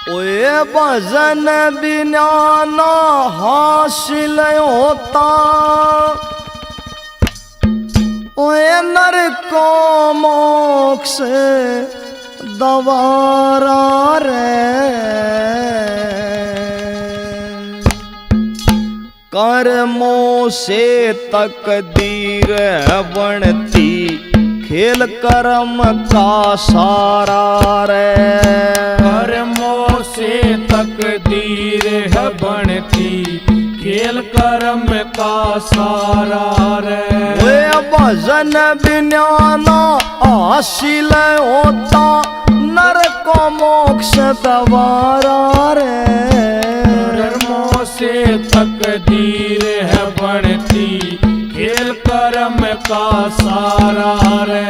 ओए भजन बिना ना हासिल होता, ओए नर को मोक्ष दवारा रे। कर्मों से तकदीर बनती, खेल कर्म का सारा रे। कर्मों से तकदीर है बनती, खेल कर्म का सारा रे। वे भजन बिना ना हासिल होता, नर को मोक्ष दवारा रे। कर्मों से तकदीर है बनती, खेल कर्म का सारा रे।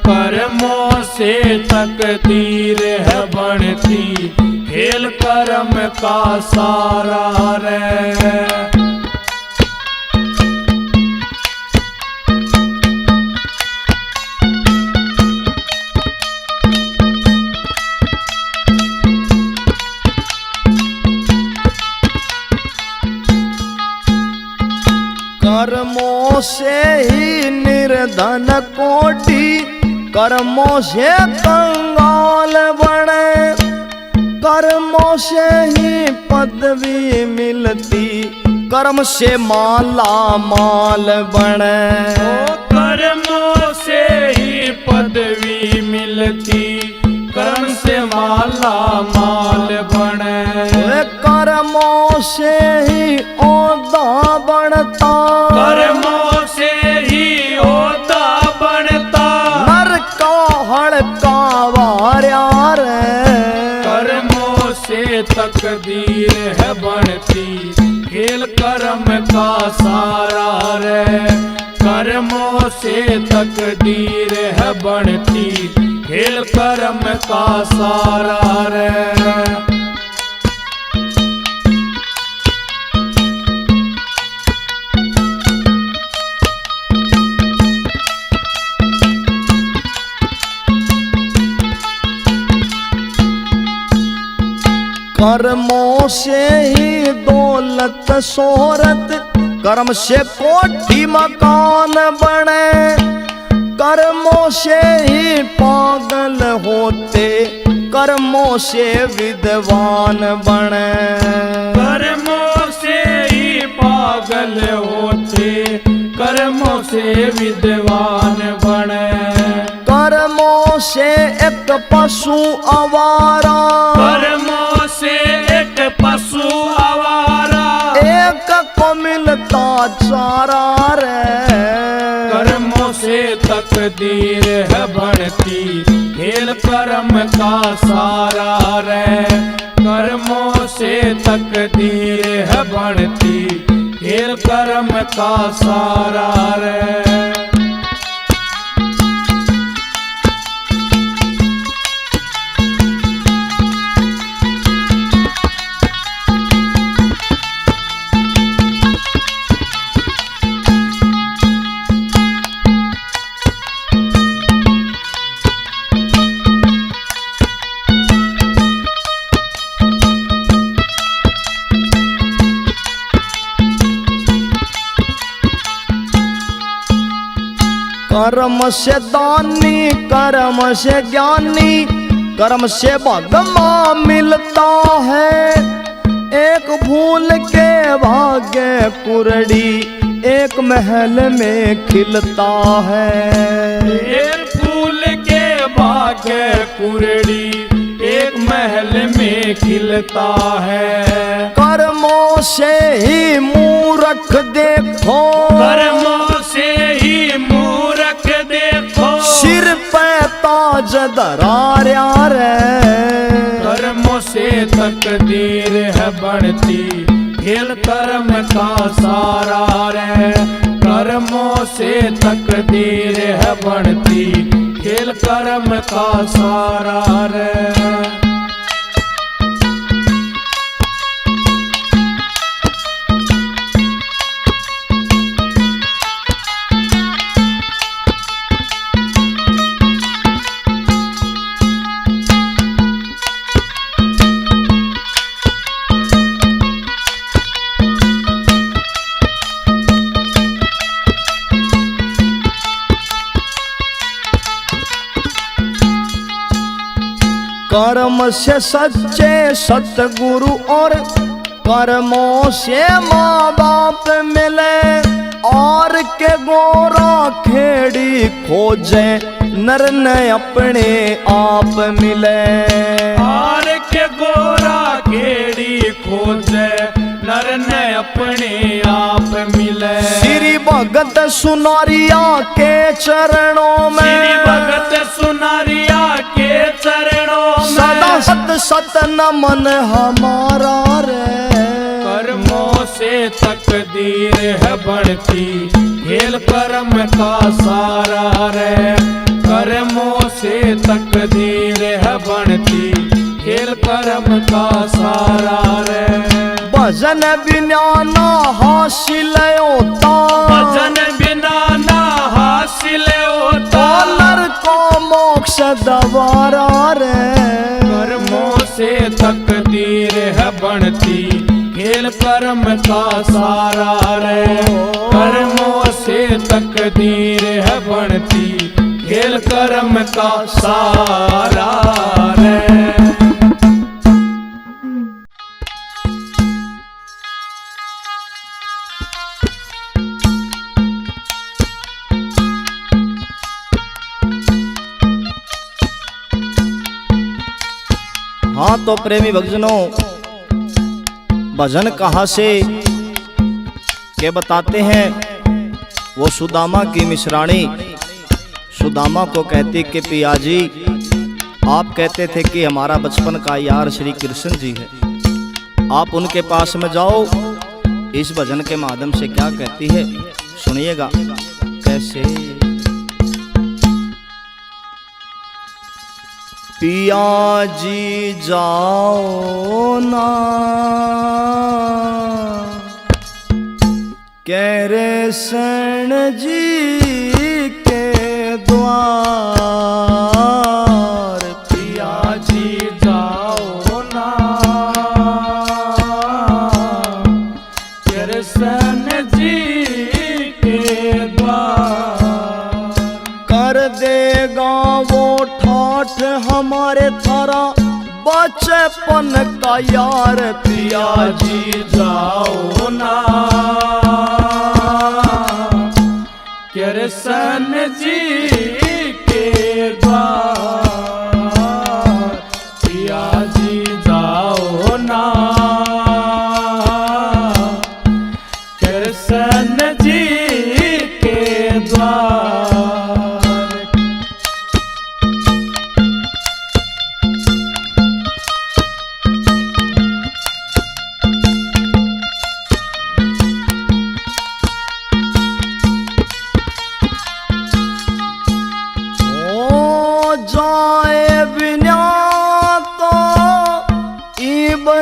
कर्मों से तकदीर है बनती, खेल कर्म का सारा रे। कर्मों से ही निर्धन कोटि, कर्मों से कंगाल बने। कर्मों से ही पदवी मिलती, कर्म से माला माल बने। कर्मों से ही पदवी मिलती, कर्म से माला माल बने। कर्मों से ही ओदा बनता, कर्मों से ही ओदा बनता। नर का हड़का वार्या रे। कर्मों से तकदीर है बनती, खेल कर्म का सारा रे। कर्मों से तकदीर है बनती, खेल कर्म का सारा रे। कर्मों से ही दौलत शोहरत, कर्म से कोठी मकान बने। कर्मों से ही पागल होते, कर्मों से विद्वान बने। कर्मों से ही पागल होते, कर्मों से विद्वान बने। कर्मों से एक पशु आवारा, कर्मों से एक पशु आवारा। एक को मिलता चारा रे। कर्मों से तकदीर है बनती, खेल कर्म का सारा रे। कर्मों से तकदीर है बनती, खेल कर्म का सारा रे। कर्म से दानी, कर्म से ज्ञानी, कर्म से भगमा मिलता है। एक भूल के भाग्य कुरड़ी, एक महल में खिलता है। एक फूल के भाग्य कुरड़ी, एक महल में खिलता है। कर्मों से ही मूरख देखो, कर्मों से ही मूरख देखो। सिर पे ताज धरार्या रे। कर्मों से तकदीर है बनती, खेल कर्म का सारा रे। कर्मों से तकदीर है बनती, खेल कर्म का सारा रे। कर्म से सच्चे सतगुरु और कर्मों से माँ बाप मिले। और के गोरा खेड़ी खोजे नर ने अपने आप मिले। और के गोरा खेड़ी खोजे नर ने अपने आप मिले। श्री भगत सुनारिया के चरणों में, श्री भगत सुनारिया के चरणों में सदा सत सत नमन हमारा रे। कर्मों से तकदीर है बढ़ती, खेल कर्म का सारा रे। कर्मों से तकदीर है बढ़ती, खेल कर्म का सारा रे। भजन बिना ना हासिल होता, भजन बिना ना हासिल होता। नर को मोक्ष दवारा रे। कर्मों से तकदीर है बढ़ती, खेल कर्म का सारा रे। कर्मों से तकदीर है बढ़ती, खेल कर्म का सारा रे। हाँ तो प्रेमी भक्तजनों, भजन कहाँ से के बताते हैं। वो सुदामा की मिश्राणी सुदामा को कहती कि पियाजी, आप कहते थे कि हमारा बचपन का यार श्री कृष्ण जी है, आप उनके पास में जाओ। इस भजन के माध्यम से क्या कहती है सुनिएगा कैसे। पिया जी जाओ ना कृष्ण जी के द्वार। पिया जी जाओ ना कृष्ण जी के द्वार। कर देगा वो ठाठ हमारे थारा बचपन का यार। पिया जी जाओ ना कृष्ण जी के द्वार। पिया जी जाओ ना कृष्ण जी के द्वार।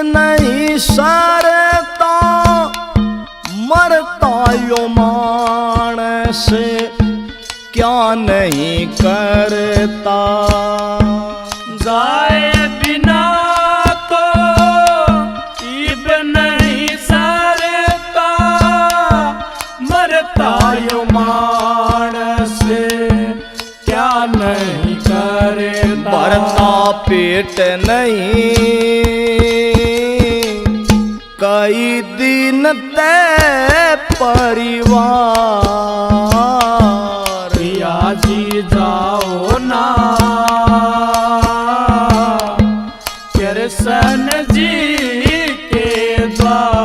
नहीं सरता मरता यो मानस क्या नहीं करता। जाए बिना तो इब नहीं सरता मरता यो मानस क्या नहीं करता। भरता पेट नहीं कई दिन ते परिवार। पिया जी जाओ ना कृष्ण जी के द्वार।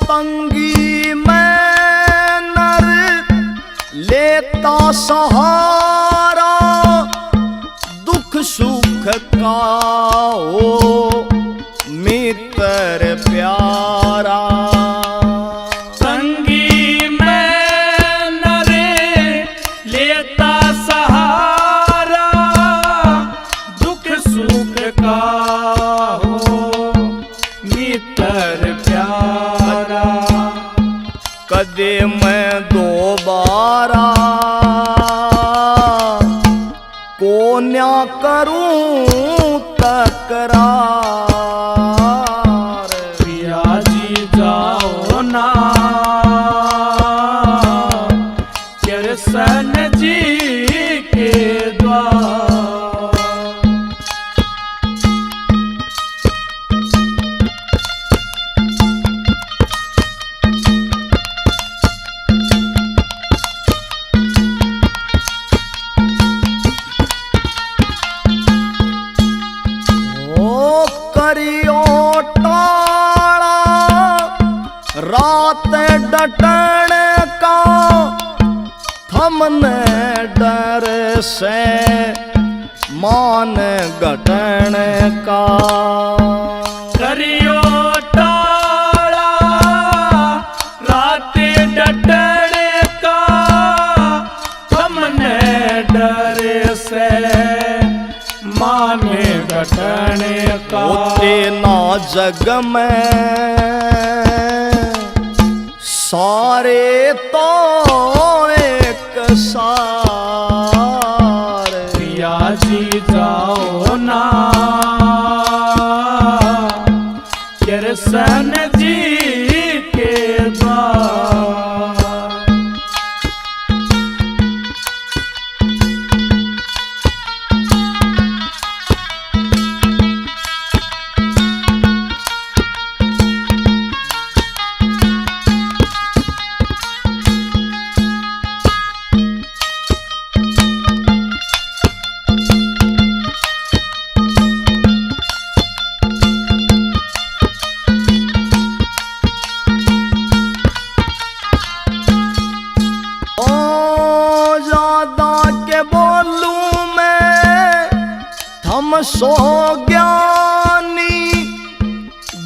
तंगी में नर लेता सहारा दुख सुख का हो मित्र प्यारा। तंगी में नर लेता सहारा दुख सुख का हो मित्र प्यारा। कदे मैं दोबारा को न्या करूं तकरार। पिया जी जाओ ना कृष्ण जी के द्वार। रात डटण का थमने डर से मान घटन का। करियो टाड़ा रात डटण का हमने डर से माने घटन का। होते ना जग में सारे तो एक सार। पिया जी जाओ ना कृष्ण जी के द्वार। सो ज्ञानी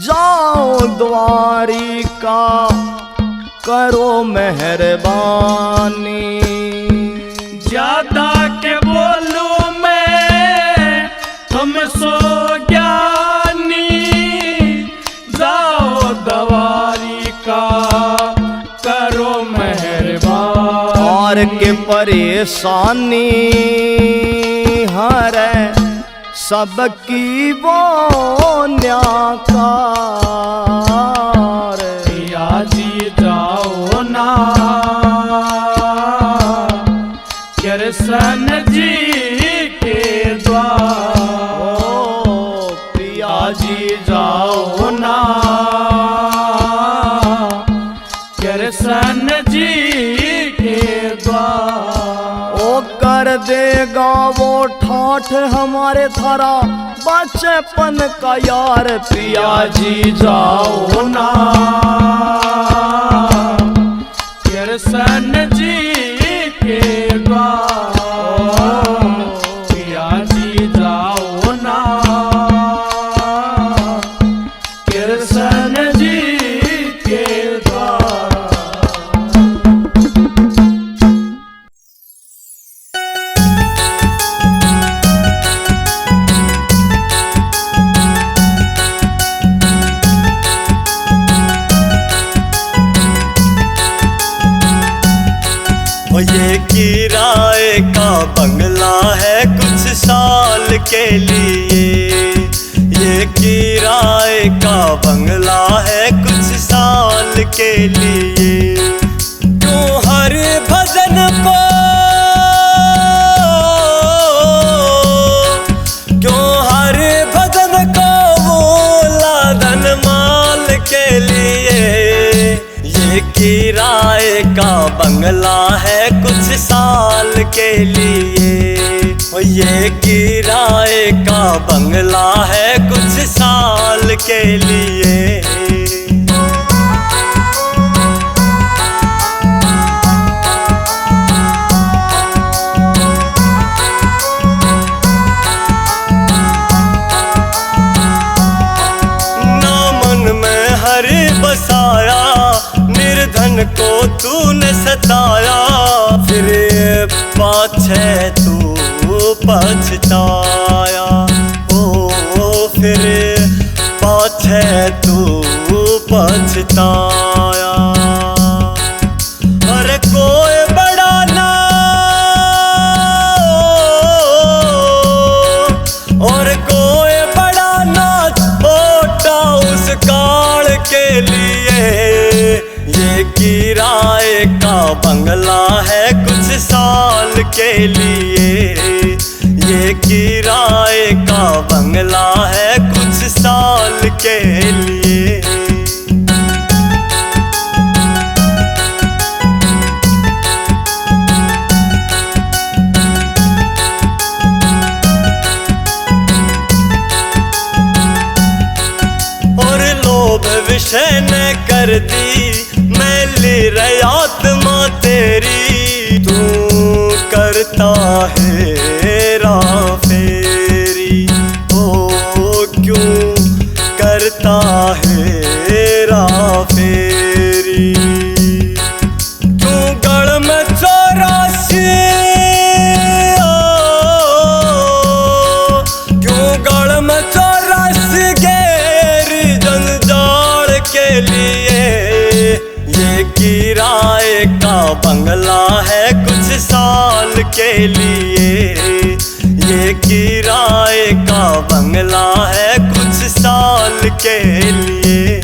जाओ द्वारिका करो मेहरबानी। ज्यादा के बोलूं मैं तुम सो ज्ञानी जाओ द्वारिका करो मेहरबानी। और के परेशानी हरे सबकी वो न्याकार। पिया जी जाओ ना कृष्ण जी के द्वार। पिया जी जाओ ना कृष्ण जी के द्वार। ओ कर देगा वो ठाठ हमारे थारा बचपन का यार। पिया जी जाओ ना कृष्ण जी के द्वार। पिया जी जाओ ना कृष्ण जी के द्वार। ये किराए का बंगला है कुछ साल के लिए। ये किराए का बंगला है कुछ साल के लिए। क्यों हर भजन को क्यों हर भजन को बोला धन माल के लिए। ये किराए का बंगला है कुछ साल के लिए। ये किराए का बंगला है कुछ साल के लिए। ना मन में हरि बसाया निर्धन को तूने सताया। फिर पाछे तू पछताया। ओ फिर पाछे तू पछताया। अरे कोई बड़ा ना किराए का बंगला है कुछ साल के लिए, ये किराए का बंगला है कुछ साल के लिए। और लोभ विषय ने कर दी मैली रे आत्मा तेरी, तू करता है हेरा फेरी, ओ क्यों करता है हेरा फेरी। क्यों गढ़ में 84, क्यों गढ़ में 84 गैरी जंजाल के लिए, ये किराए का बंगला है कुछ साल के लिए, ये किराए का बंगला है कुछ साल के लिए।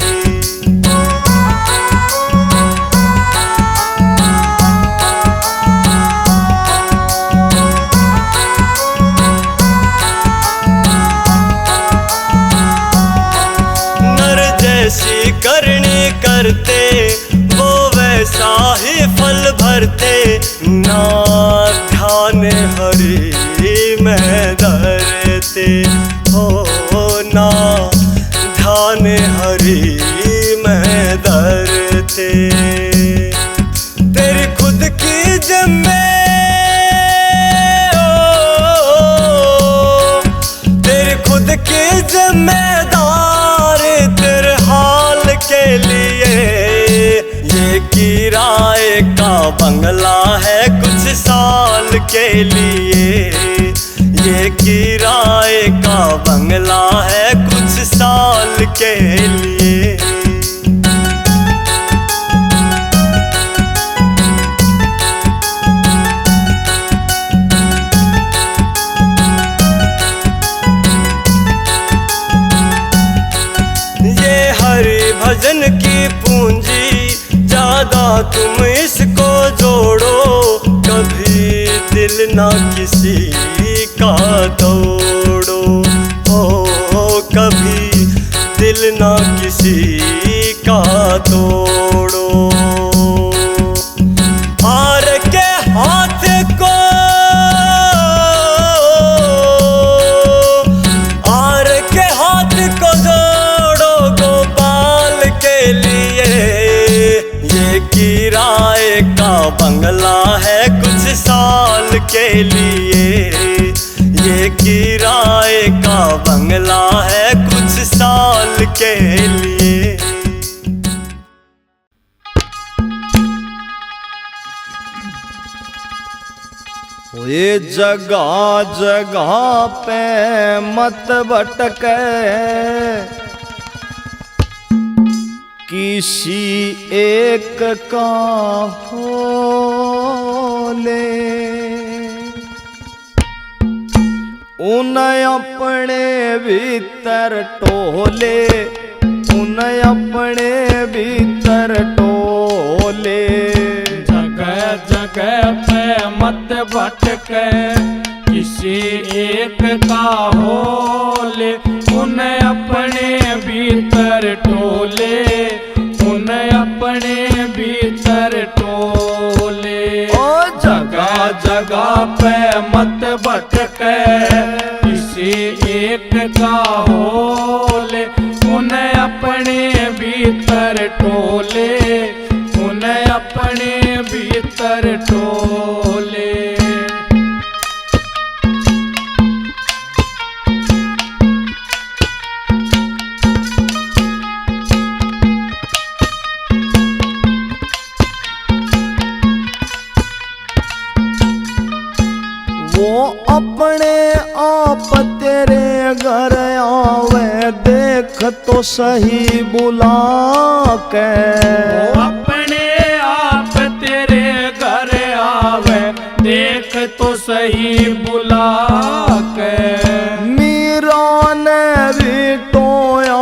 नर जैसी करनी करते वो वैसा ही फल भरते, ना ध्यान हरि में धरते हो, ना ध्यान हरि में धरते। तेरी खुद की जिम्मे तेरी खुद की जिम्मेदार तेरे हाल के लिए, ये किराए का बंगला है कुछ साल के लिए, ये किराए का बंगला है कुछ साल के लिए। ये हरि भजन की पूंजी ज्यादा तुम इसको जोड़ो, कभी दिल ना किसी का तोड़ो, ओ कभी दिल ना किसी का तोड़ो। हार के हाथ को हार के हाथ को जोड़ो गोपाल के लिए, ये किराए का बंगला है कुछ साल के लिए, ये किराए का बंगला है कुछ साल के लिए। ये जगह जगह पे मत भटके, किसी एक का हो ले, उन्हें अपने भीतर टोले, उन्हें अपने भीतर टोले। जगह जगह पे मत भटके, किसी एक का हो ले, उन्हें अपने भीतर टोले, उन्हें अपने भीतर टोले। ओ जगह जगह पे मत भटके, किसी एक का हो ले, उन्हें अपने भीतर टोले, उन्हें अपने भीतर टोले। वो अपने आप तेरे घर आवे, देख तो सही बुला के। वो अपने आप तेरे घर आवे, देख तो सही बुला के। मीरा ने भी टोया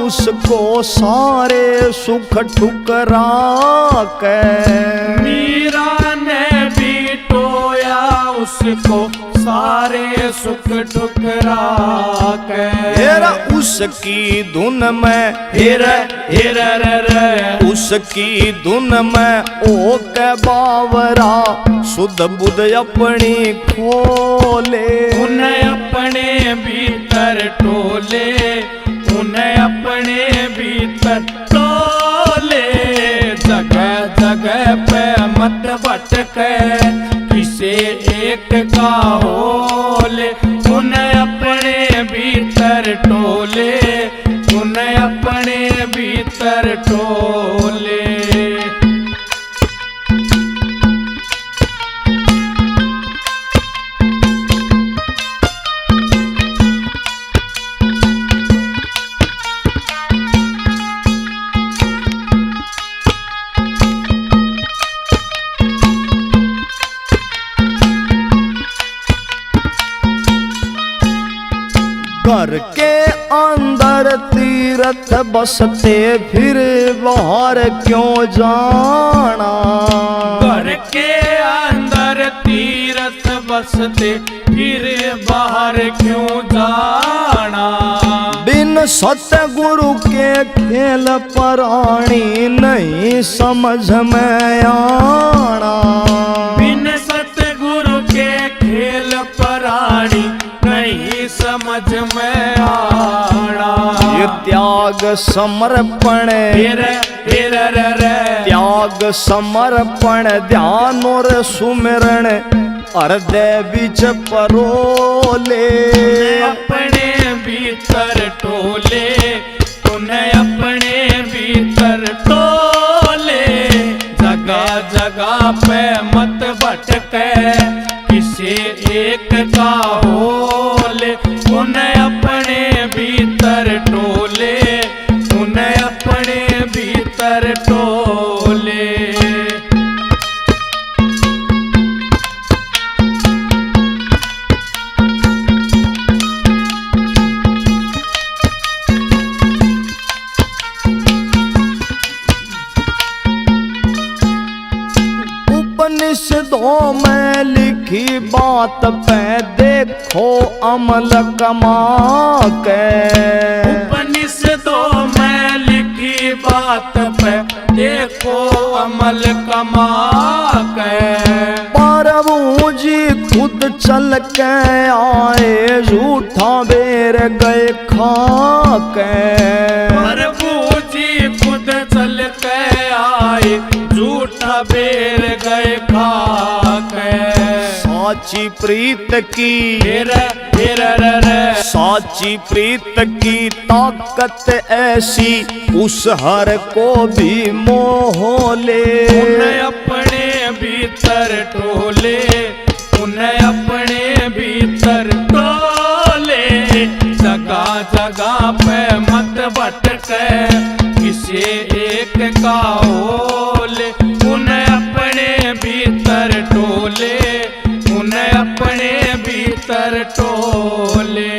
उसको उसको सारे सुख ठुकरा के। मीरा ने भी टोया उसको सारे सुख ठुकरा के। हेरा उसकी धुन में हिर हिर रे उसकी धुन में ओ के बावरा सुध बुध अपनी खोले। उन्हें अपने भीतर टोले, उन्हें अपने भीतर टोले। जगह जगह पे मत भटके किसे एक का होले। उन्हें अपने भीतर टोले, उन्हें अपने भीतर टोले। घर के अंदर तीरथ बसते फिर बाहर क्यों जाना। घर के अंदर तीरथ बसते फिर बाहर क्यों जाना। बिन सतगुरु के खेल प्राणी नहीं समझ में आना। बिन सतगुरु के खेल प्राणी नहीं समझ में आना। ये त्याग समर्पण त्याग समर्पण ध्यान और सुमिरण हृदय बीच परोले। अपने भीतर टोले, उन्हें अपने भीतर टोले। जगह जगह पे मत भटके किसी एक का होले। उन्हें अपने भीतर टोले, उन्हें अपने भीतर टोले। उपनिषदों में लिखी बात पे देखो अमल कमा के। उपनिषदों में लिखी बात पे देखो अमल कमा के। प्रभु जी खुद चल के आए झूठा बेर गए खा के। प्रभु जी खुद चल के आए झूठा बेर गए खा के। साची प्रीत की फिर साची प्रीत की ताकत ऐसी उस हर को भी मोह ले। उन्हें अपने भीतर टोले, उन्हें अपने भीतर टोले। जगह जगह पे मत भटके किसी एक का होले। उन्हें अपने भीतर टोले, उन्हें अपने भीतर टोले।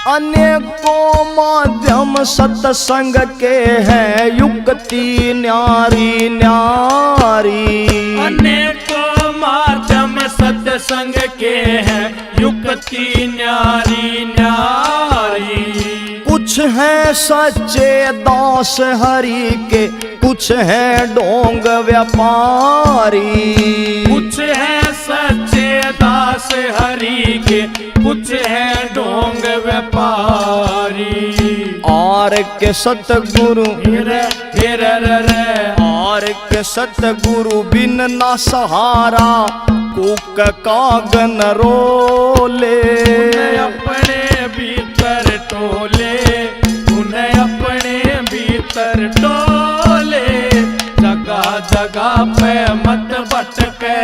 अनेकों माध्यम सत्संग के हैं युक्ति न्यारी न्यारी। अनेकों माध्यम सत्संग के हैं युक्ति न्यारी न्यारी। कुछ हैं सच्चे दास हरि के कुछ हैं डोंग व्यापारी। कुछ हैं सच्चे दास हरि के कुछ हैं डोंग व्यापारी। और के सतगुरु हिर और के सतगुरु बिन ना सहारा कुक कागन रोले। उन्हें अपने भीतर टोले, उन्हें अपने भीतर टोले। जगह जगह पे मत भटके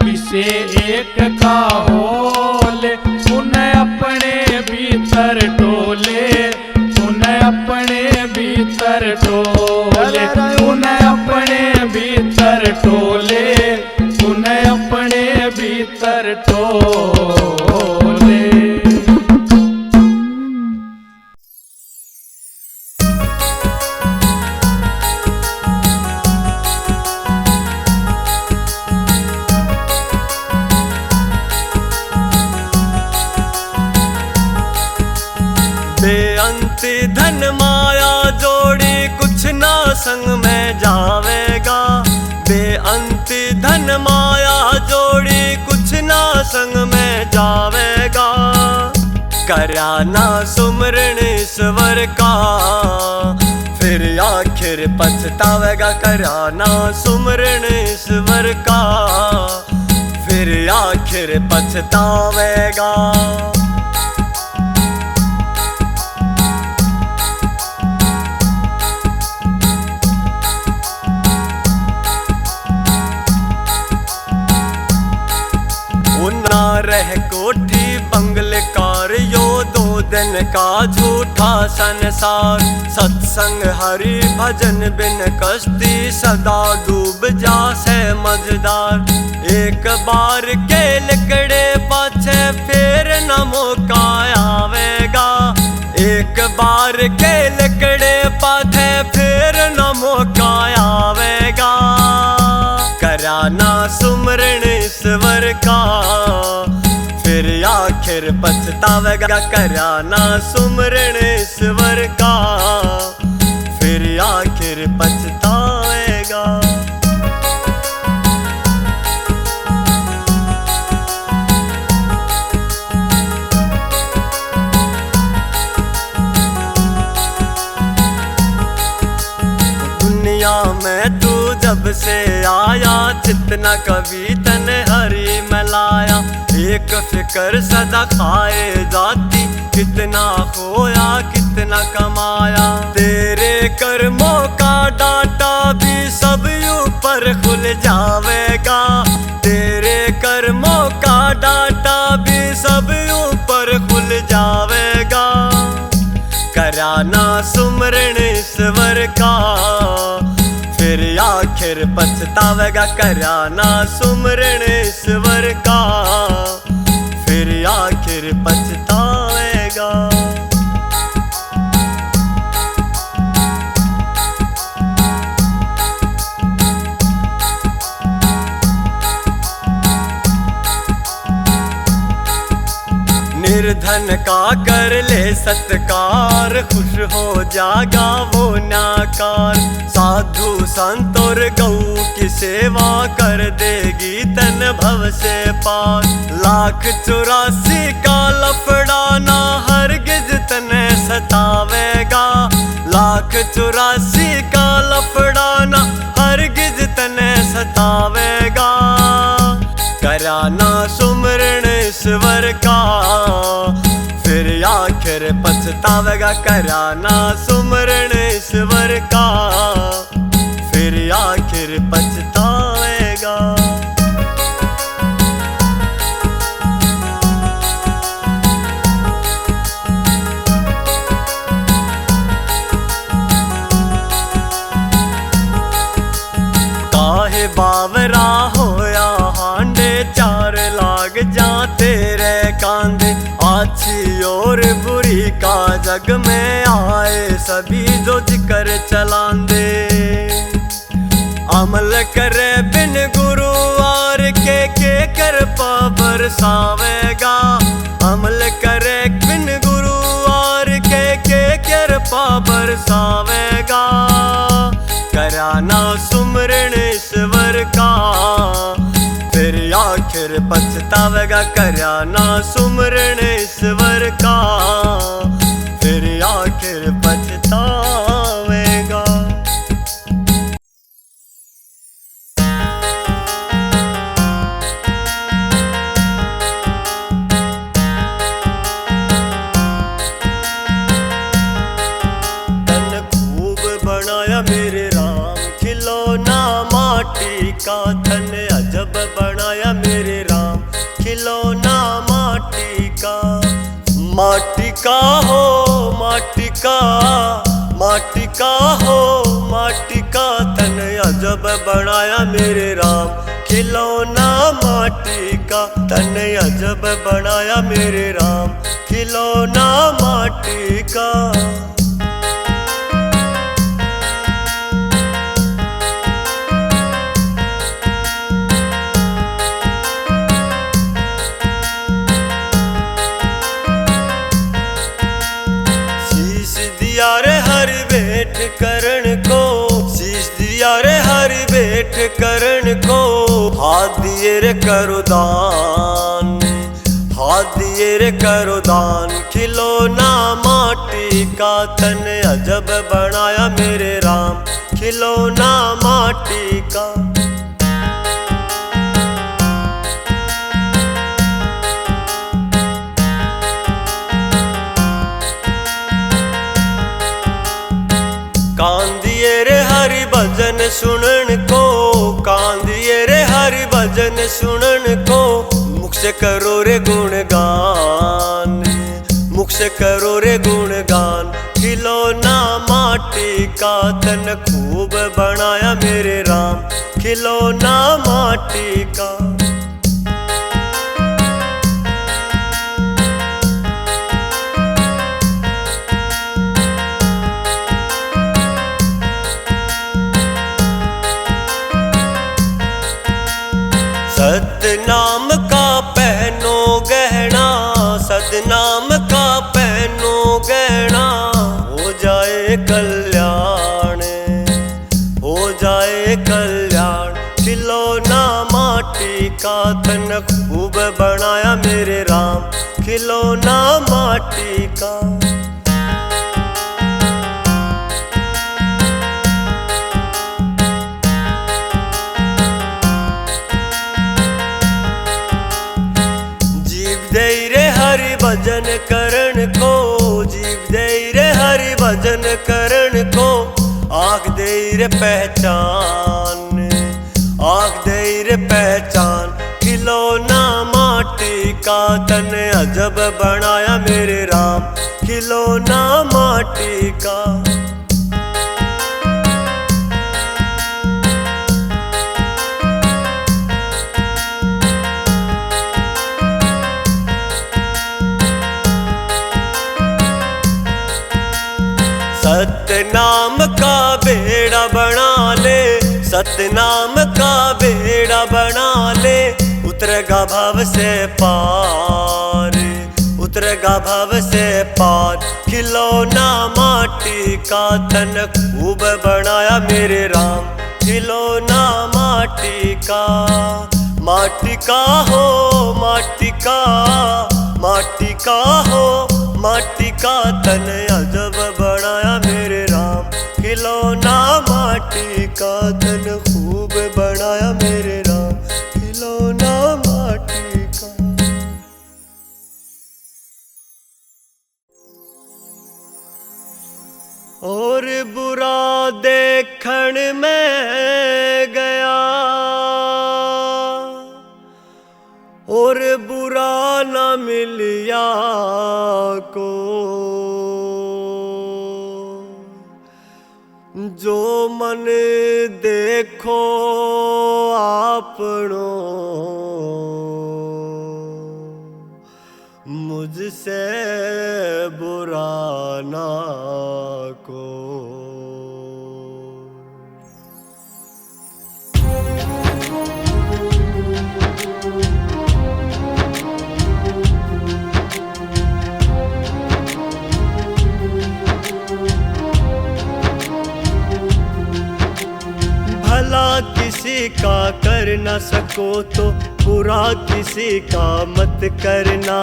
किसी एक का होले। उन्हें अपने भीतर टोले, उन्हें अपने बेअंती धन माया जोड़ी कुछ ना संग में जावेगा। बेअंती धन माया जोड़ी कुछ ना संग में जावेगा। कराना सुमरण ईश्वर का फिर आखिर पछतावेगा। कराना सुमरण ईश्वर का फिर आखिर पछतावेगा। ना रह कोठी बंगले कार यो 2 दिन का झूठा संसार। सत्संग हरि भजन बिन कश्ती सदा डूब जासे मझदार। एक बार के लिकड़े पाछे फिर न मौका आवेगा। एक बार के लिकड़े पाछे फिर न मौका आवेगा। कराना सुमरण ईश्वर का फिर आखिर पछतावेगा। कराना सुमरण ईश्वर का फिर आखिर पछतावेगा। दुनिया में तू जब से आया जितना कभी तने हरी मिलाया। एक फिक्र सदा खाए जाती कितना खोया कितना कमाया। तेरे कर्मों का डाटा भी सब ऊपर खुल जावेगा। तेरे कर्मों का डाटा भी सब ऊपर खुल जावेगा। कराना सुमरण ईश्वर का फिर आखिर पछतावेगा। कराना सुमरण ईश्वर का फिर आखिर पछतावेगा। निर्धन का कर ले सत्कार खुश हो जागा वो नाकार। साधु संत और गऊ की सेवा कर देगी तन भव से पार। 1,84 का लफड़ाना हरगिज तने सतावेगा। 1,84 का लफड़ाना हरगिज तने सतावेगा। कराना सुमरण ईश्वर का फिर आखिर पछतावेगा। कराना सुमरण ईश्वर का फिर आखिर पछतावेगा। काहे बावरा होया हांडे 4 लाग जा तेरे कांधे। अच्छी और बुरी का जग में आए सभी जो जिक्र चलांदे। अमल करे बिन गुरुवार के कृपा बरसावेगा। अमल करे बिन गुरुवार के कृपा बरसावेगा। कराना सुमरण ईश्वर का फिर आखिर पछतावेगा। कराना सुमरण ईश्वर का फिर आखिर पछतावेगा। तन खूब बनाया मेरे राम खिलौना माटी का। धन अजब बनाया मेरे राम खिलौना माटी का। माटी का हो माटी का माटी का हो माटी का। धन अजब बनाया मेरे राम खिलौना माटी का। धन अजब बनाया मेरे राम खिलौना माटी का। भेंट करण को, शीश दिया रे हरि भेंट करण को। हाथ दिए रे करो दान, हाथ दिए रे करो दान। खिलौना माटी का तन अजब बनाया मेरे राम, खिलौना माटी का। कान दिए रे हरि भजन सुनन को, कान दिए रे हरि भजन सुनन को। मुख से करो रे गुणगान, मुख से करो रे गुणगान। खिलौना माटी का तन खूब बनाया मेरे राम, खिलौना माटी का। सतनाम का पहनो गहना, सतनाम का पहनो गहना। हो जाए कल्याण, हो जाए कल्याण। खिलौना माटी का तन खूब बनाया मेरे राम, खिलौना माटी का। भजन करण को, जीव दे रे हरि भजन करण को। आँख दे रे पहचान, आँख दे रे पहचान। खिलौना माटी का तन अजब बनाया मेरे राम, खिलौना माटी का। सतनाम का बेड़ा बना ले, सतनाम का बेड़ा बना ले। उतरेगा भव से पार, उतरेगा भव से पार। खिलौना माटी का तन खूब बनाया मेरे राम, खिलौना माटी का। माटी का हो माटी का, माटी का हो माटी का तन अजब बनाया मेरे राम, खिलौना माटी का तन खूब बनाया मेरे राम, खिलौना माटी का। और बुरा देखण में गया, और बुरा न मिलिया को। जो मन देखो आपनो, मुझसे बुरा ना को। भला किसी का कर न सको तो बुरा किसी का मत करना।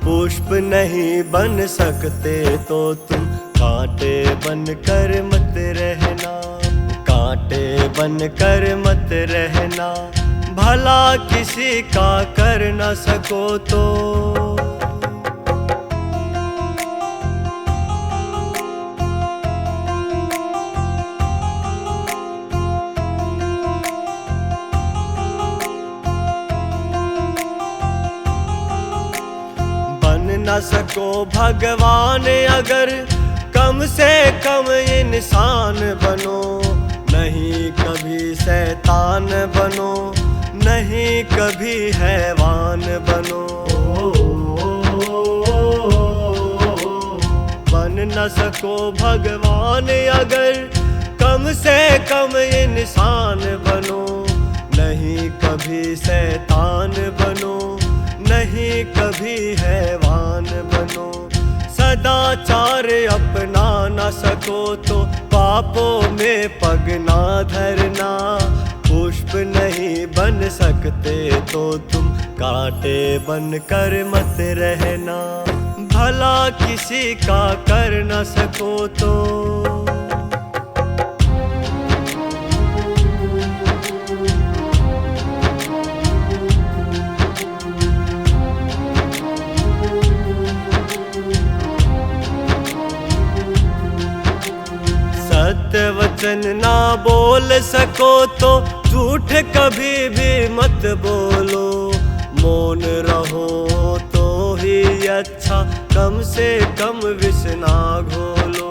पुष्प नहीं बन सकते तो तुम कांटे बन कर मत रहना, कांटे बन कर मत रहना। भला किसी का कर न सको तो न सको भगवान अगर कम से कम इंसान बनो। नहीं कभी शैतान बनो, नहीं कभी हैवान बनो। बन न सको भगवान अगर कम से कम इंसान बनो। नहीं कभी शैतान बनो, नहीं कभी हैवान बनो। सदाचार अपना न सको तो पापों में पग ना धरना, पुष्प नहीं बन सकते तो तुम कांटे बन कर मत रहना। भला किसी का कर न सको तो सत्य वचन ना बोल सको तो झूठ कभी भी मत बोलो। मौन रहो तो ही अच्छा, कम से कम विष ना घोलो।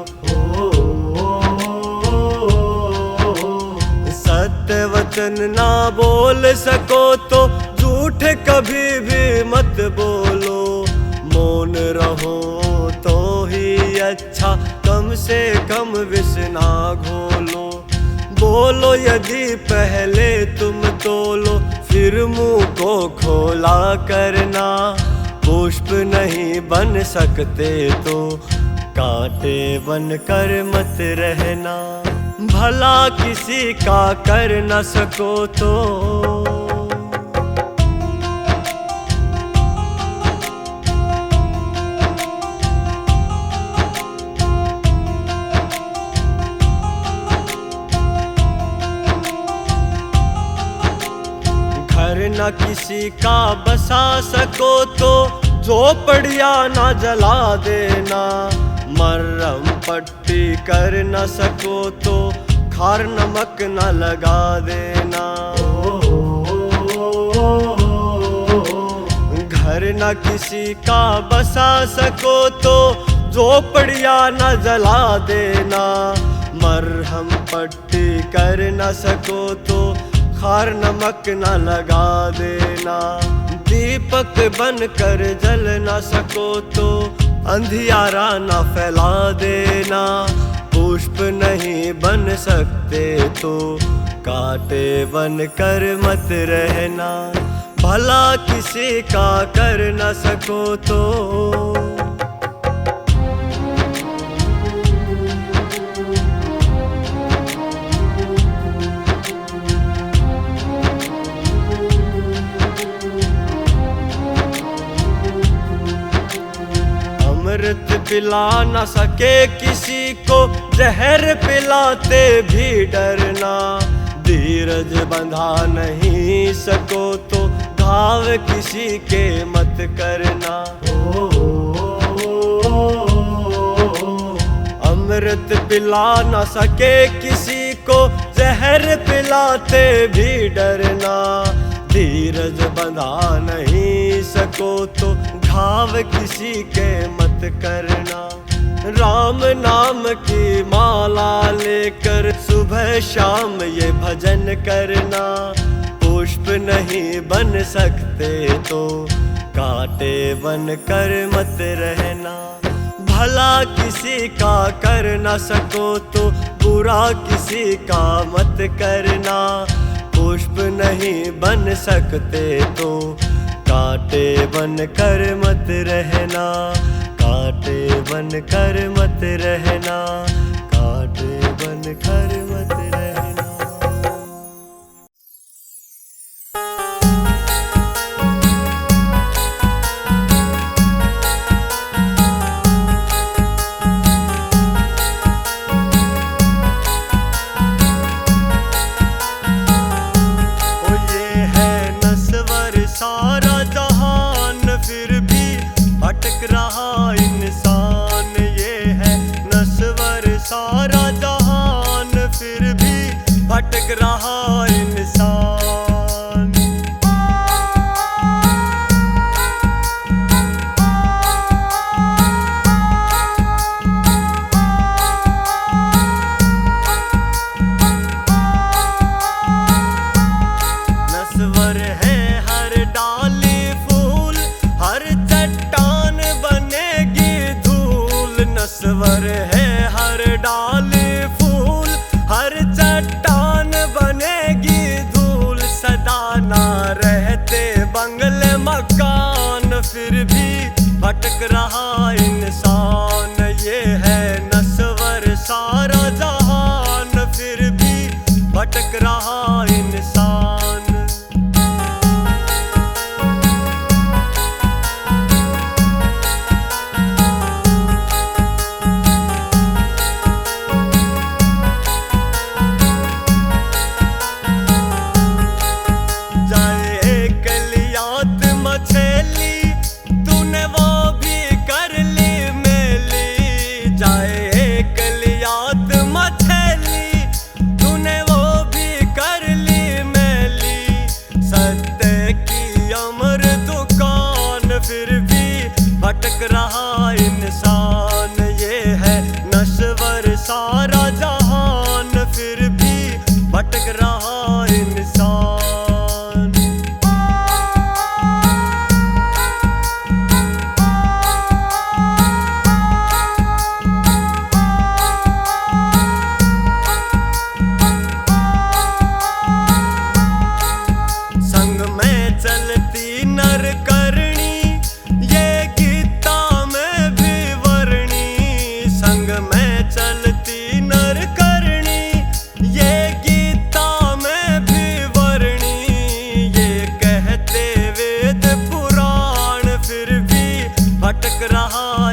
सत्य वचन ना बोल सको तो झूठ कभी भी मत बोलो। मौन रहो तो ही अच्छा, कम से कम विष ना घोलो। बोलो यदि पहले तुम तोलो, फिर मुंह को खोला करना। पुष्प नहीं बन सकते तो कांटे बन कर मत रहना। भला किसी का कर न सको तो घर न किसी का बसा सको तो झोपड़ियाँ न जला देना। मरहम पट्टी कर न सको तो खार नमक न लगा देना। घर न किसी का बसा सको तो झोपड़ियाँ न जला देना। मरहम पट्टी कर न सको तो खार नमक न लगा देना। दीपक बन कर जल न सको तो अंधियारा न फैला देना। पुष्प नहीं बन सकते तो कांटे बन कर मत रहना। भला किसी का कर न सको तो अमृत पिला न सके किसी को, जहर पिलाते भी डरना। धीरज बंधा नहीं सको तो घाव किसी के मत करना। अमृत पिला न सके किसी को, जहर पिलाते भी डरना। धीरज बंधा नहीं सको तो घाव किसी के मत करना। राम नाम की माला लेकर सुबह शाम ये भजन करना। पुष्प नहीं बन सकते तो कांटे बन कर मत रहना। भला किसी का कर न सको तो बुरा किसी का मत करना। पुष्प नहीं बन सकते तो कांटे बन कर मत रहना। कांटे बन कर मत रहना। कांटे बन कर मत रहना। सारा जहान फिर भी भटक रहा इंसान। ये है नस्वर सारा जहान फिर भी भटक रहा इंसान। नस्वर है हर डाली फूल, हर चट्टान बनेगी धूल। नस्वर है हर डाली फूल, हर चट्टान बनेगी धूल। सदा ना रहते बंगले मकान फिर भी भटक रहा इंसान। ये है नस्वर सारा जहान। भटक रहा इंसान। भटक रहा इंसान, ये है नश्वर सारा जहान, फिर भी भटक रहा इंसान। संग में चलती नर करनी, चलती नर करनी, ये गीता में भी वर्णी, ये कहते वेद पुराण, फिर भी भटक रहा